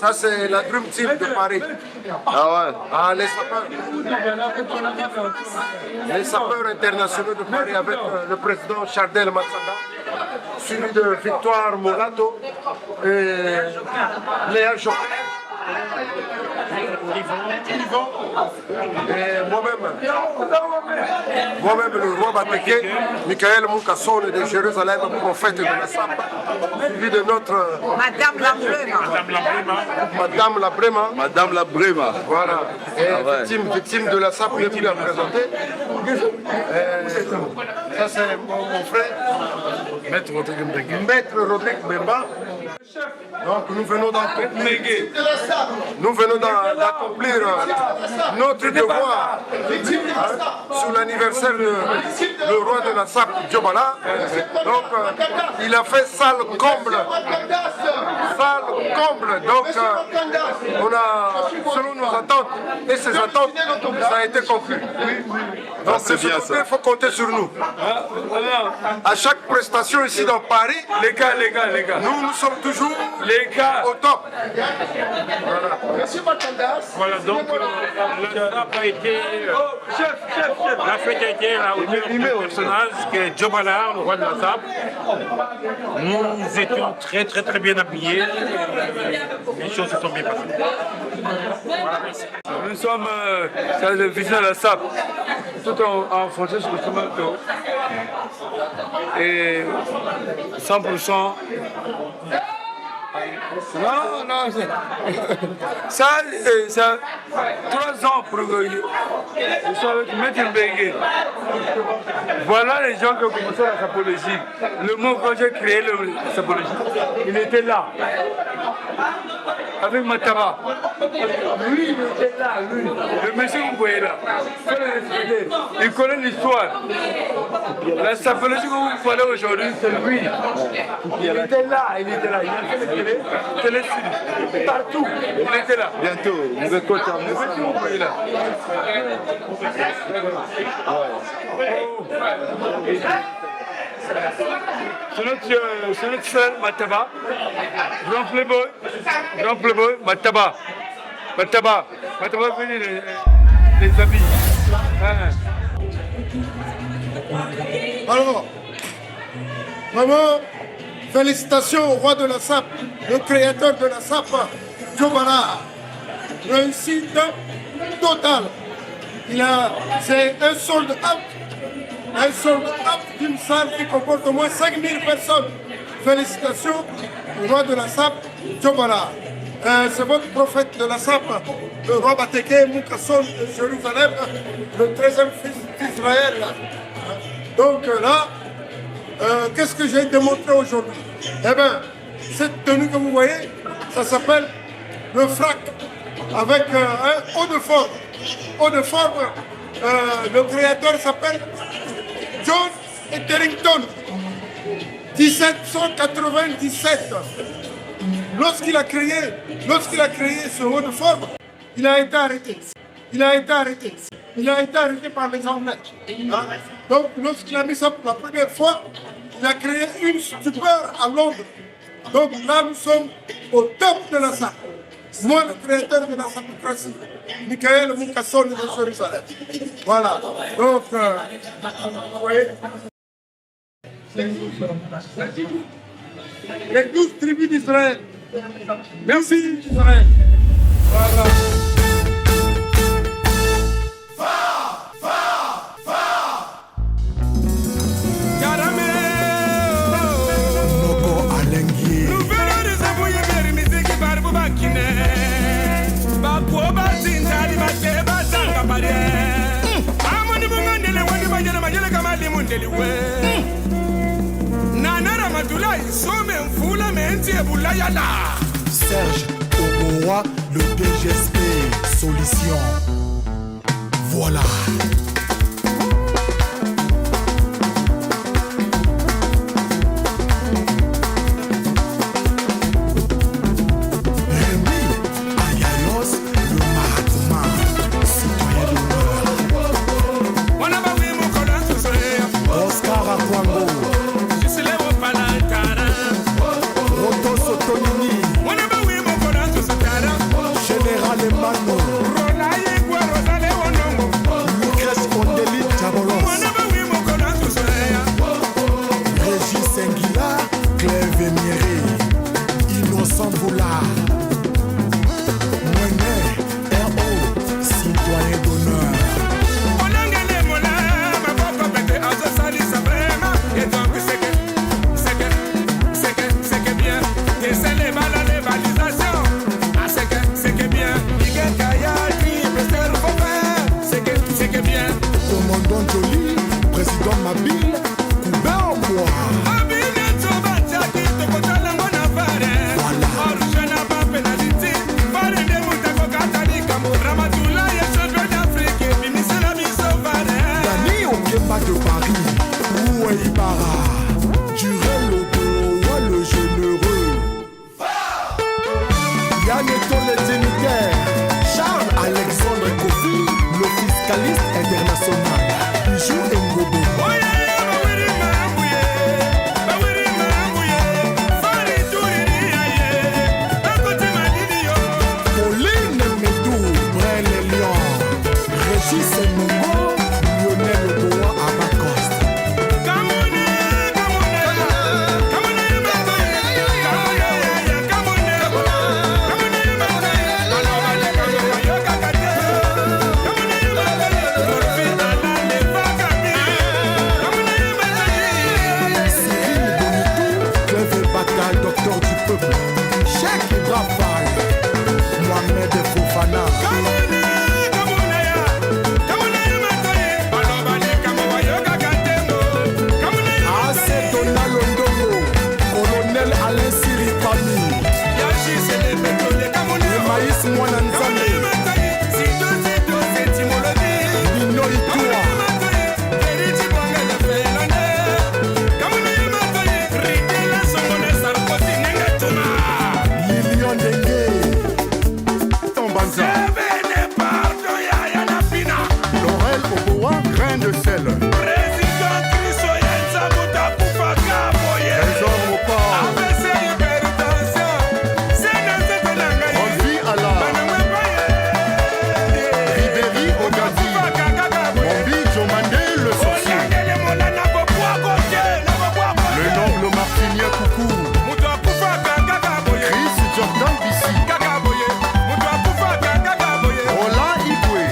Ça, c'est la Dream Team de Paris. Ah ouais. Ah, les sapeurs internationaux de Paris avec le président Chardel Matsanga, suivi de Victoire Morato et Léa Joffre. Et moi-même, le roi Bateke, Michael Moukasson de Jérusalem, prophète de la SAP, suivi de notre Madame la Brema. Madame la Brema. Voilà. Et victime de la SAP, je vais la présenter. Ça, c'est mon frère, Maître Rodrigue Bemba. Donc nous venons d'accomplir notre devoir sur l'anniversaire du roi de la SAP, Djobala. Donc il a fait salle comble. Donc on a, selon nos attentes et ses attentes, ça a été conclu. Donc c'est bien ça. Il faut compter sur nous. À chaque prestation ici dans Paris, les gars, nous sommes toujours au top. Voilà. Monsieur Matandas. Voilà, donc la fête a été la hauteur du personnage qui est Djobala, le roi de la SAP. Nous étions très bien habillés. Les choses se sont bien passées. Voilà, merci. Nous sommes le vision de la SAP, tout en français sur le chemin et 100%. Non, ça 3 ans pour que je sois avec Maître Mbengue. Voilà les gens qui ont commencé la sapologie. Le mot quand j'ai créé la sapologie, il était là. Avec Mataba. Lui, il était là, lui. Le monsieur que vous voyez là. Il faut le respecter. Il connaît l'histoire. La sapologie que vous voyez aujourd'hui, c'est lui. Il était là. Il a fait le téléfilm. Partout. Il était là. Bientôt, vous êtes content. Le monsieur que vous voyez là. C'est notre frère Mataba, grand playboy, Mataba, venez les amis. Alors, vraiment, félicitations au roi de la SAP, le créateur de la SAP, Djobala. Réussite totale. C'est un sold out. Un sold out d'une salle qui comporte au moins 5000 personnes. Félicitations au roi de la SAP, Djobala. C'est votre prophète de la SAP, le roi Bateke Moukasson de Jérusalem, le 13e fils d'Israël. Donc là, qu'est-ce que j'ai démontré aujourd'hui? Eh bien, cette tenue que vous voyez, ça s'appelle le frac, avec un haut de forme. Haut de forme, le créateur s'appelle John Etherington, 1797. Lorsqu'il a créé ce haut de forme, il a été arrêté. Il a été arrêté par les Anglais. Donc, lorsqu'il a mis ça pour la première fois, il a créé une stupeur à Londres. Donc là, nous sommes au top de la SAP. Moi, le créateur de la sapocratie, Michael Moukasson de Jérusalem. Voilà. Donc, vous voyez, les 12 tribus d'Israël. Merci Israël. Voilà. Serge Oboa, le DGSP Solution. Voilà. Commandant Jolie, président Mabile, Coubin en bois. Dani Okemba de Paris, Oué Ibarra, Durel Oboa le généreux. Yann Eto le dignitaire, Charles Alexandre Kofi, le fiscaliste international, Bijou Ngobo. Pauline Medou, Brel Lion, Régis Mongo, Lionel Oboa à Bacoste. Docteur du peuple, Cheikh Ibrahim, Mohamed Fofana. Assez Donald Ondongo, colonel Alain Siri Pami. Le maïs Mwana Nzambe, Lino Itoua. Laurel Oboa, grain de sel. Trésor Mopar. Envie à la Ribéry Ogazi. Mombi Jomandé le sorcier. Le noble Martinien Coucou. Chris Jordan Bissi. Roland Igwe.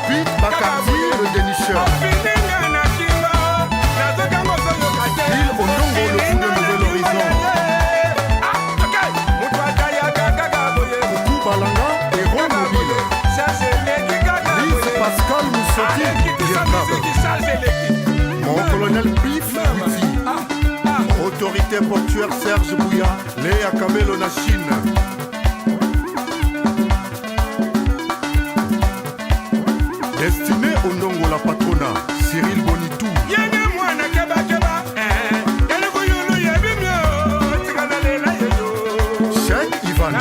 Pete Bacardi le dénicheur. Lille Ondongo le fou de Nouvel Horizon. Coucou Balanga, héros mobile. Lise Pascal Moussoti, mon colonel Bif Mouti. Autorité portuaire Serge Bouya, Léa Kamelo na Chine. Destiné Ondongo la patrona, Cyril Bonitou. Cheikh Ivan.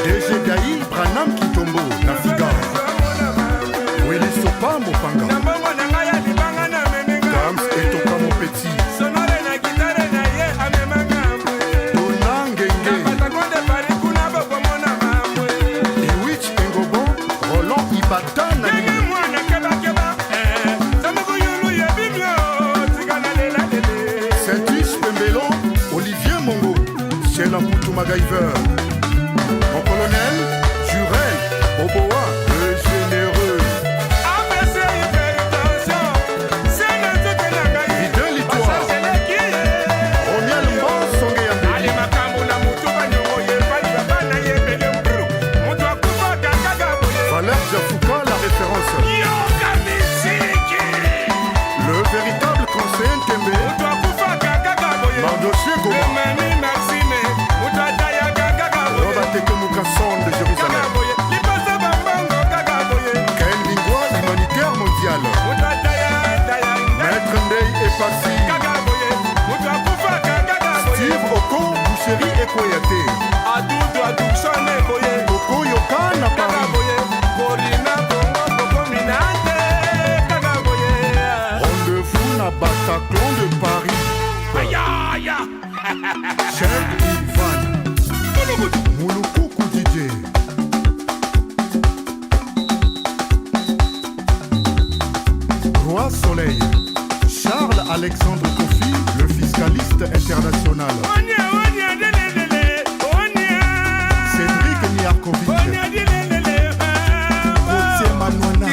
DG Daï Branham Kitombo, Nafiga. Willy Sopa Mopanga. Dams Etoka mon petit. Dona Ngenge. Ewich Ngobo, Roland Ibata Nani. Saint-Ish Pembelo, Olivier Mongo, Sheila Moutou MacGyver. Mon colonel, Jurel, Oboa, le généreux. Fidèle Itoile, Romiel Mbansonge Yambeli. Valère Jafouka, la référence. Le véritable conseiller Ntembe, Mardoché Goma, Robert Tekemukasson de Jérusalem. Ken Lingua, humanitaire mondial. Maître Ndei Epasi. Steve Oko, Boucherie et Koyate. Oko Yoka na Paris. Rendez-vous na Bataclan de Paris. Cheikh Ivan. Mouloukou DJ. Roi Soleil. Charles Alexandre Kofi, le fiscaliste international. Cédric Niarkovic. Rotier Manouana.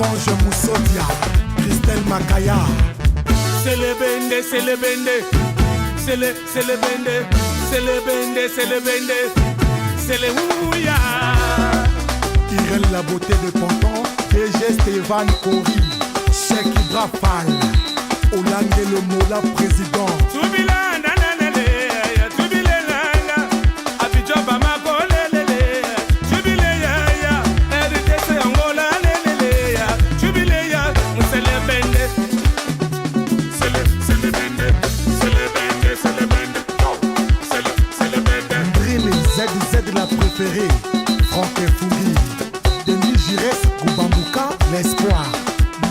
Alphonse Moussodia, Christelle Makaya. C'est le bende, c'est le bende. C'est le bende, c'est le bende, c'est le bende. C'est le ouya. Irène la beauté de Ponton, DG Stéphane Kori, Cheikh Ibra Fall, Hollande le Mola président. La préférée, Franck Fougi, Denis Giresse, Koubambouka, l'espoir,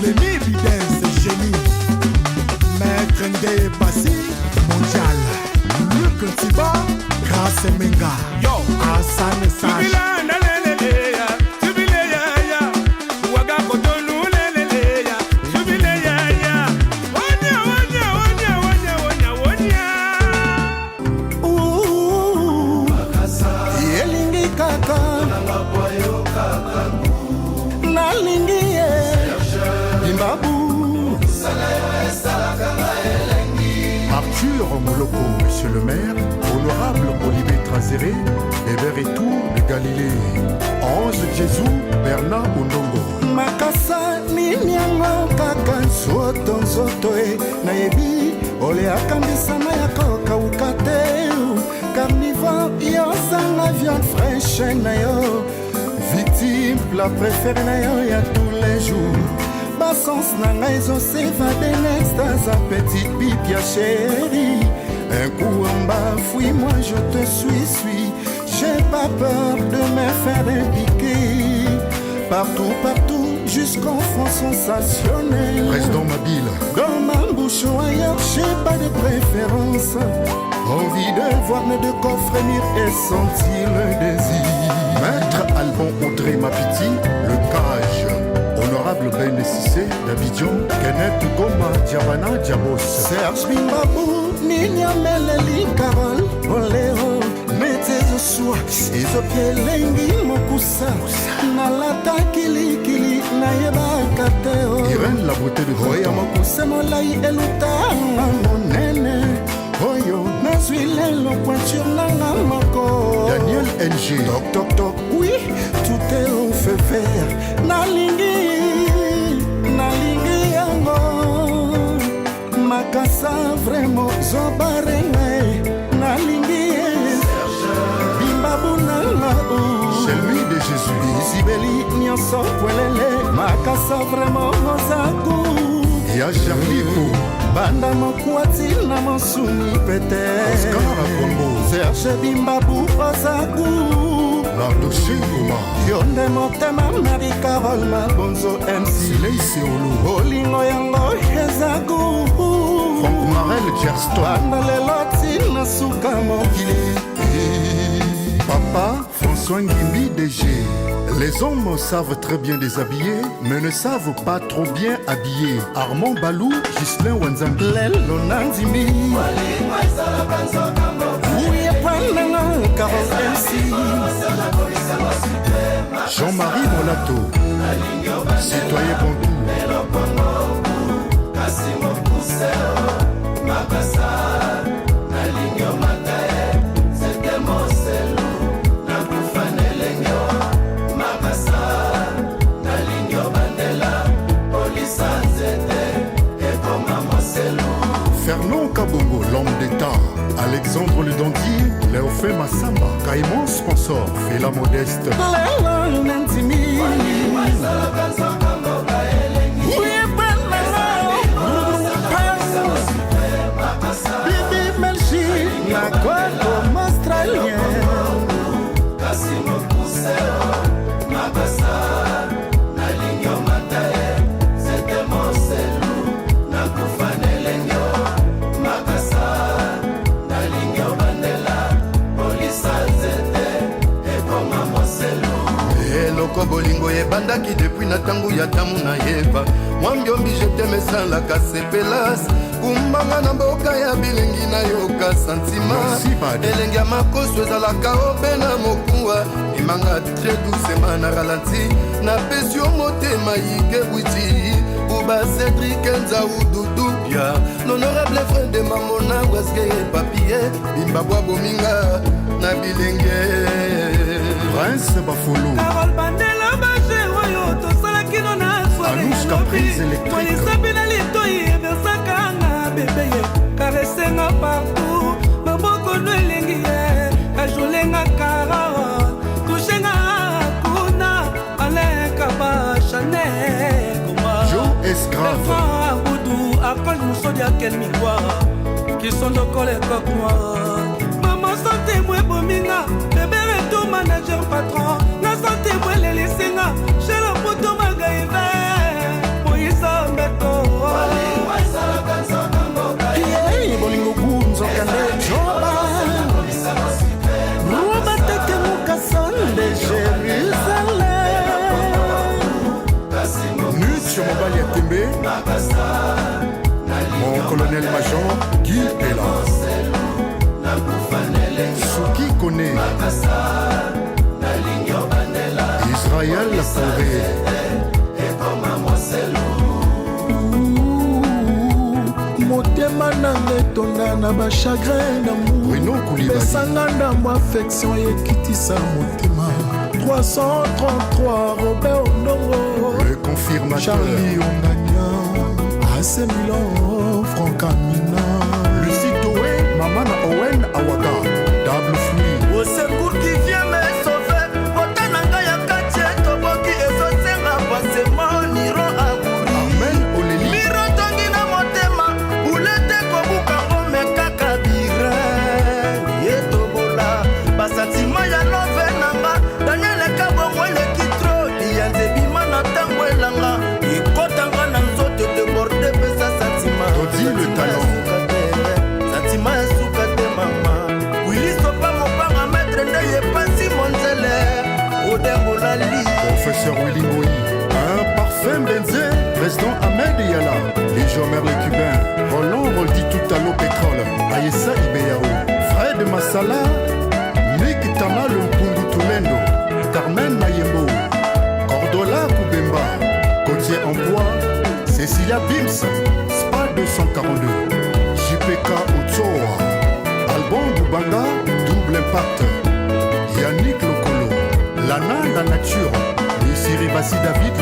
Lémi Bidens, génie, Maître Ndé Bassi, mondial, Luc Tiba, Grâce Menga, Yo, Hassan Sage. Arthur Moloko, monsieur le maire, honorable Olivier Trazéré, Hébert et tout de Galilée, Ange Jésus, Bernard Ondongo. Makasa ninyango kaka soto nzotoe nayebi ole akambisama ya koka ukate carnivore yosanga viande fraîche na yo victime plat préféré na yo ya tous les jours. Sens nanga ils ont s'évadé n'extase à petite bibia chérie. Un coup en bas, fuis-moi, je te suis. J'ai pas peur de me faire impiquer. Partout, jusqu'en fond sensationnel. Reste dans ma bile. Dans ma bouche ou ailleurs, j'ai pas de préférence. Envie de voir mes deux corps frémir et sentir le désir. Maître Alban Audrey Mapiti, le cage. Honorable Ben Sissé, d'Abidjan, Kenneth Goma, Diabana, Diabos. Serge Bimbabou, Nina Meleli, Carole, Oléo, mettez au soir, Isopié Lengi, Mokusa, Nalata Kili, Nayeba Kateo. Irène, la beauté de Oya Mokusa, Molai, Eluta, Monene. Oyo, Nazwile, le pointure, Nana Moko. Daniel NG, Toc, oui, tout est au feu vert. Nalingi yango, Makasa vraiment zobarenga. Nalingi Bimbabu nanga ou. Celui de Jésus. Isibeli nyonso kwelele, Makasa vraiment mozaku. Ya Charlie Banda mokwati na mosuni pete Oscar Bongo Serge Bimbabu Osaku Nardoche Goma Yonde motema Marie Carole Mabonzo MC Leise Olu Olingo yango Ezaku Franck Marel Gerston Banda leloti na suka mokili Papa François Ngimbi DG. Les hommes savent très bien déshabiller, mais ne savent pas trop bien habiller. Armand Balou, Ghislain Wanzambi. Lelo Nandimi. Jean-Marie Molato. Citoyen Bontou. Fernand Kabongo, l'homme d'État, Alexandre le Dandy, Léophé Massamba, Caïmon sponsor, Fela Modeste. Bibi Melchi, la Guapo Australien. Bolingo ebandaki depuis na tango ya tamu na yeba mwambiombi je t'aime sans la casse pelas kumbanga na mboka ya bilengi na yoka santima elengi ya makoso ezalaka obe na mokuwa imanga tre doucement na ralenti napesi yo motema yike bwiti uba Cédric Nzau Dudubia l'honorable frère de mamona weske papier bimbabwa bominga na bilenge Prince Bafolo Carole Bandela baje oyo tosalaki no na Anuska prise électrique Molisabi na litoi ebersaka nga bebeye karesenga partout maboko no elengi ye kajolenga kara tushenga kuna alekaba Chanel kuma Joe Esgrave Boudou Akol Moussodi Akel Mingwa qui sont de collègues comme moi maman santé moi bominga bébé reto manager patron na santé moi les laissenga chez le poto magaïve Moïsa Mbeto Yei bolingo kunzo kande joba Roba teke mukasan de Jérusalem Nuche Mobali Atembe Mon colonel-major Guy Pella Souki Kone Israël Corée motema nanga etonda na bachagrin d'amour pesanga ndambo affection ekitisa motema 333 Robert Ondongo le confirmateur Charlie Ongania AC Milan Franck Amina Lucie Toé Mamana Owen Awaga Double Fluid au secours qui vient me sauver botananga ya katie toboki ezosenga pasema niro aburi Amen Oleli miro tongi na motema bulete kobukango mekaka bire yetobola basantima ya love nanga daniele kabongo elekitro liyanze bima na ntango elanga ekotanga na nzoto deborde pesa santima Todi le talent santima ya suka te mama wilisopa mopanga maître nde yepasi monzele odengolali Professeur Willy Ngoyi un parfum benzé président Ahmed Yala les Jomer les Cubains Roland Roldi Toutalo Pétrole Ayessa Ibeyao Fred Massala Nick Tama Lumpundu Tulendo Carmen Mayembo Cordola Koubemba Gauthier Emploi Cécilia Bims Spa 242 JPK Utsoa Alban Boubanga Double Impact Yannick Lokolo Lana la nature Lucie Ribassi David